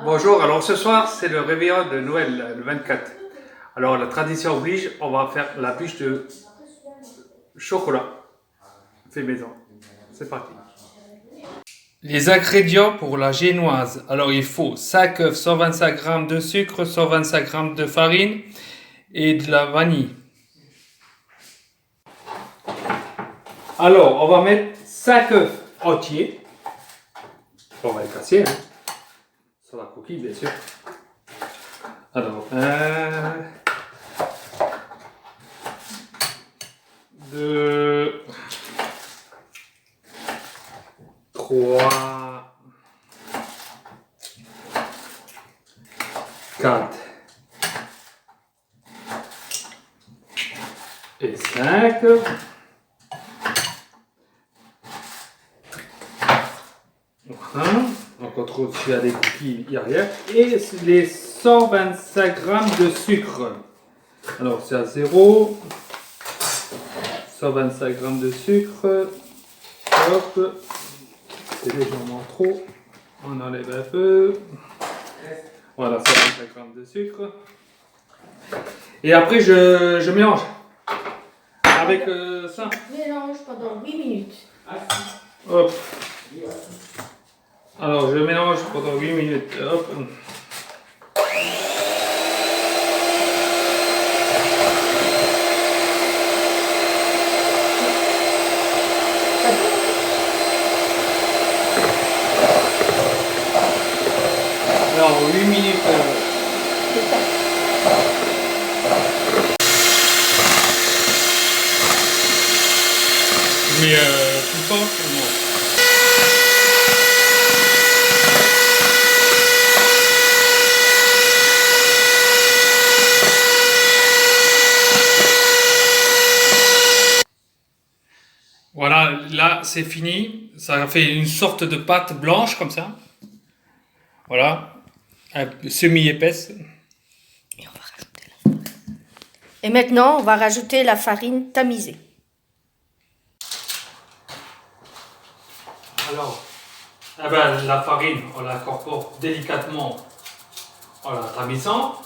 Bonjour, alors ce soir c'est le réveillon de Noël, le 24. Alors la tradition oblige, on va faire la bûche de chocolat fait maison. C'est parti. Les ingrédients pour la génoise. Alors il faut 5 œufs, 125 g de sucre, 125 g de farine et de la vanille. Alors on va mettre 5 œufs entiers. On va les casser, hein. Sur la coquille bien sûr. Alors, 2, 3, 4 et 5. Voilà. Donc on trouve dessus des cookies derrière. Et les 125 g de sucre. Alors c'est à 0. 125 g de sucre. Hop. C'est légèrement trop. On enlève un peu. Voilà, 125 g de sucre. Et après je mélange. Avec ça. Mélange pendant 8 minutes. Hop. Alors je mélange pendant 8 minutes. Hop. Alors 8 minutes. C'est ça. Mais tout le temps, non. Voilà, là c'est fini. Ça fait une sorte de pâte blanche comme ça. Voilà, semi-épaisse. Et maintenant, on va rajouter la farine tamisée. Alors, eh ben, la farine, on l'incorpore délicatement en la tamisant.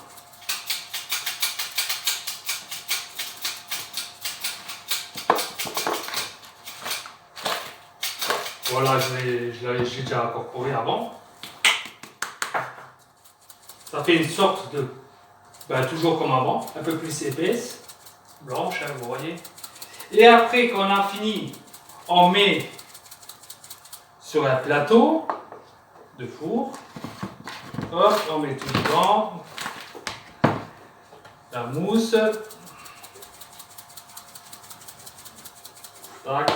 Voilà, j'ai déjà incorporé avant. Ça fait une sorte de, toujours comme avant, un peu plus épaisse, blanche, hein, vous voyez. Et après qu'on a fini, on met sur un plateau de four. Hop, on met tout dedans. La mousse. Tac.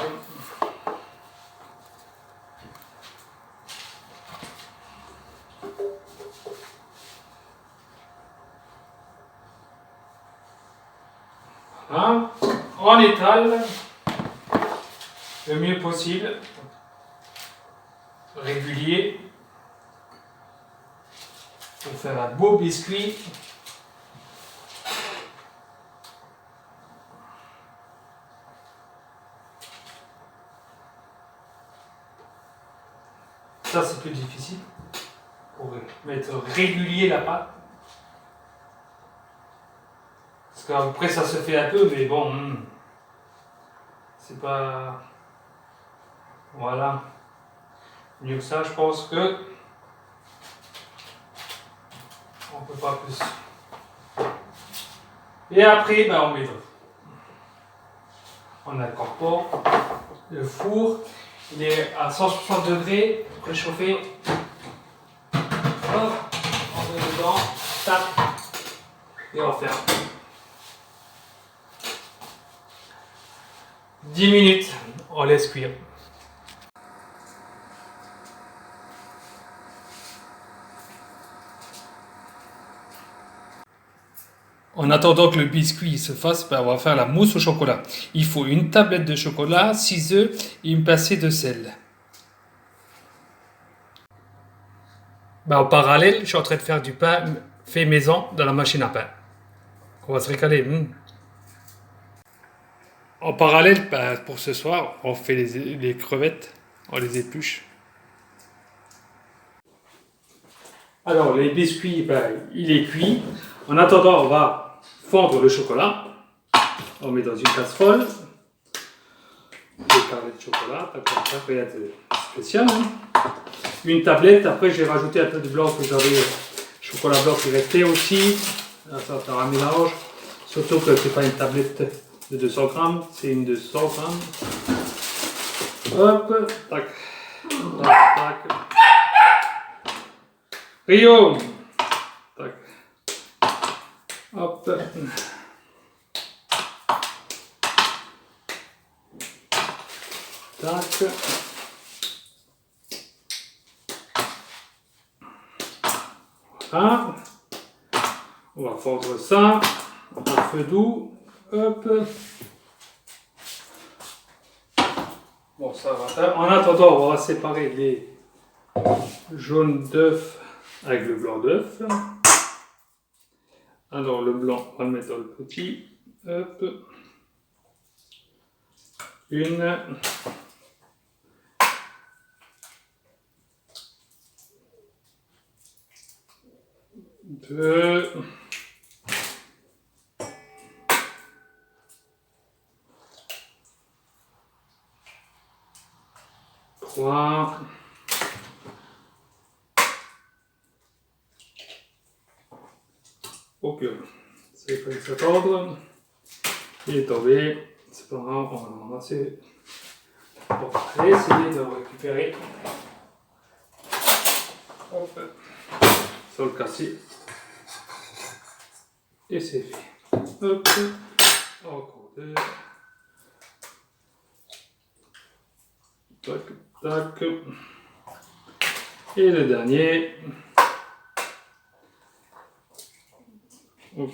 Hein? On étale le mieux possible, régulier, pour faire un beau biscuit. Ça c'est plus difficile, pour mettre régulier la pâte. Parce qu'après ça se fait un peu, mais bon, c'est pas... Voilà. Mieux que ça, je pense que... On peut pas plus. Et après, on met... On incorpore le four. Il est à 160 degrés, préchauffé. Hop, on met dedans, tac, et on ferme. 10 minutes, on laisse cuire. En attendant que le biscuit se fasse, on va faire la mousse au chocolat. Il faut une tablette de chocolat, 6 œufs et une pincée de sel. En parallèle, je suis en train de faire du pain fait maison dans la machine à pain. On va se régaler. En parallèle, pour ce soir, on fait les crevettes, on les épluche. Alors, les biscuits, ben, il est cuit. En attendant, on va fondre le chocolat. On met dans une casserole. Des carrés de chocolat, d'accord, ça, rien de spécial. Hein. Une tablette, après j'ai rajouté un peu de blanc que j'avais, chocolat blanc qui restait aussi. Là, ça va faire un mélange. Surtout que c'est pas une tablette de 200 grammes, c'est une de 100 grammes. Hop, tac, tac, tac. Rio, tac, hop. Tac. Voilà. On va fondre ça à feu doux. Hop. Bon, ça va. En attendant, on va séparer les jaunes d'œufs avec le blanc d'œuf. Alors, le blanc, on va le mettre dans le petit. Hop. Une. Deux. Trois. Ok, c'est fait s'attendre. Il est tombé. C'est pas grave, on va le ramasser. Bon, allez, essayer de le récupérer. Hop. Sans le casser. Et c'est fait. Hop. Encore deux. Tac, tac. Et le dernier. Hop.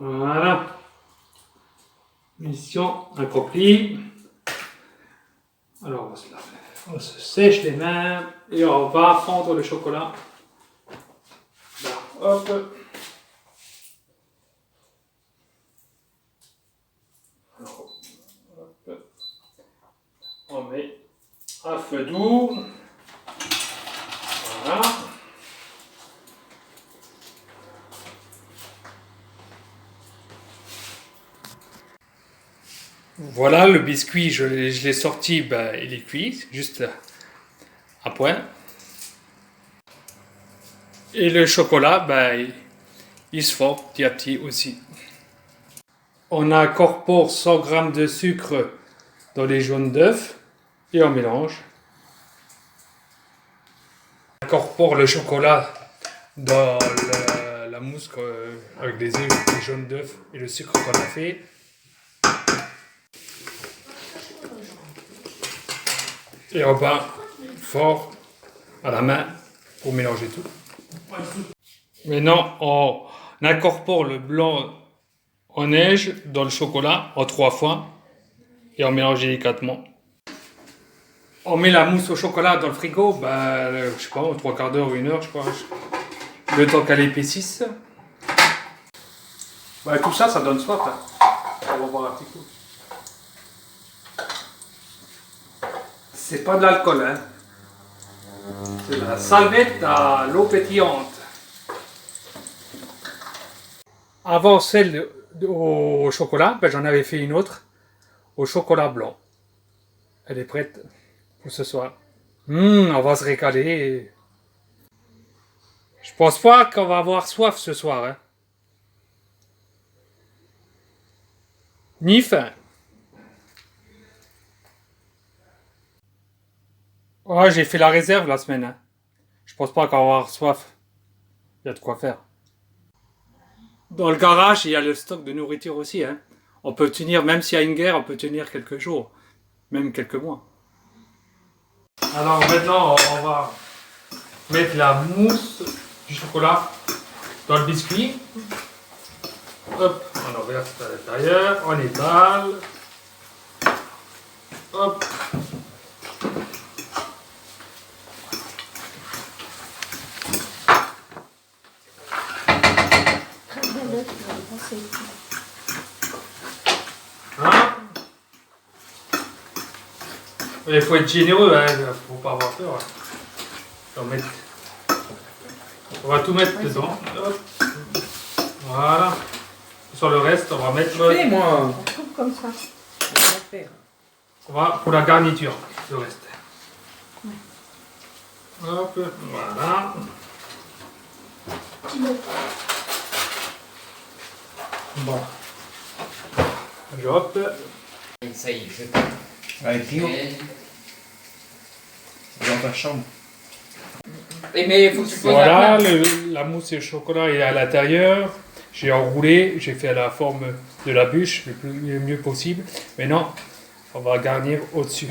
Voilà. Mission accomplie. Alors on se sèche les mains et on va fondre le chocolat. Là, hop. Alors, hop. On met à feu doux. Voilà. Voilà, le biscuit, je l'ai sorti, ben, il est cuit, juste à point. Et le chocolat, ben, il se fond petit à petit aussi. On incorpore 100 g de sucre dans les jaunes d'œufs et on mélange. On incorpore le chocolat dans la mousse avec les œufs, les jaunes d'œufs et le sucre qu'on a fait. Et on bat fort à la main pour mélanger tout. Maintenant, on incorpore le blanc en neige dans le chocolat en 3 fois et on mélange délicatement. On met la mousse au chocolat dans le frigo, je sais pas, 3 quarts d'heure ou 1 heure, je crois. Le temps qu'elle épaississe. Tout ça, ça donne soif. Hein. On va boire un petit coup. C'est pas de l'alcool, hein. C'est de la salvette à l'eau pétillante. Avant celle au chocolat, j'en avais fait une autre au chocolat blanc. Elle est prête pour ce soir. On va se régaler. Je pense pas qu'on va avoir soif ce soir. Hein. Ni faim. Oh, j'ai fait la réserve la semaine. Hein. Je pense pas qu'on va avoir soif. Il y a de quoi faire. Dans le garage, il y a le stock de nourriture aussi. Hein. On peut tenir, même s'il y a une guerre, on peut tenir quelques jours. Même quelques mois. Alors maintenant, on va mettre la mousse du chocolat dans le biscuit. Hop, on en verse à l'intérieur, on étale. Hop. Hein? Il faut être généreux, hein, faut pas avoir peur. Hein. Faut mettre On va tout mettre dedans. Hop. Voilà. Sur le reste, on va mettre moi. On coupe comme ça. on va pour la garniture, le reste. Hop, voilà. Bon. Hop. Ça y est, je t'aime. Avec Clio. Dans ta chambre. Mais il faut que tu poses Voilà, la plaque. la mousse et le chocolat est à l'intérieur. J'ai enroulé, j'ai fait la forme de la bûche le mieux possible. Maintenant, on va garnir au-dessus.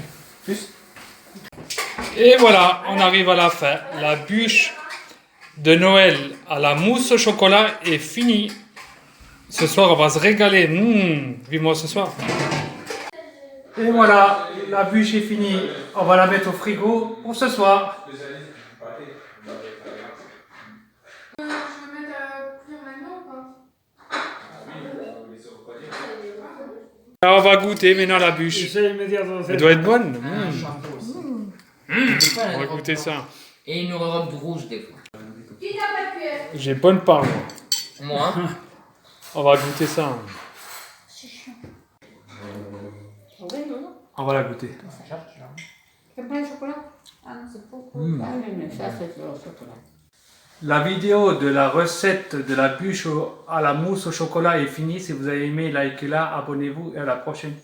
Et voilà, on arrive à la fin. La bûche de Noël à la mousse au chocolat est finie. Ce soir, on va se régaler. Vivement ce soir. Et voilà, la bûche est finie. On va la mettre au frigo pour ce soir. Alors, on va goûter maintenant la bûche. Elle doit être bonne. On va goûter ça. Et une robe rouge des fois. J'ai bonne part, moi. Moi. On va goûter ça. On va la goûter. T'aimes pas le chocolat? Ah non, c'est pas ça, c'est le chocolat. La vidéo de la recette de la bûche à la mousse au chocolat est finie. Si vous avez aimé, likez-la, abonnez-vous et à la prochaine.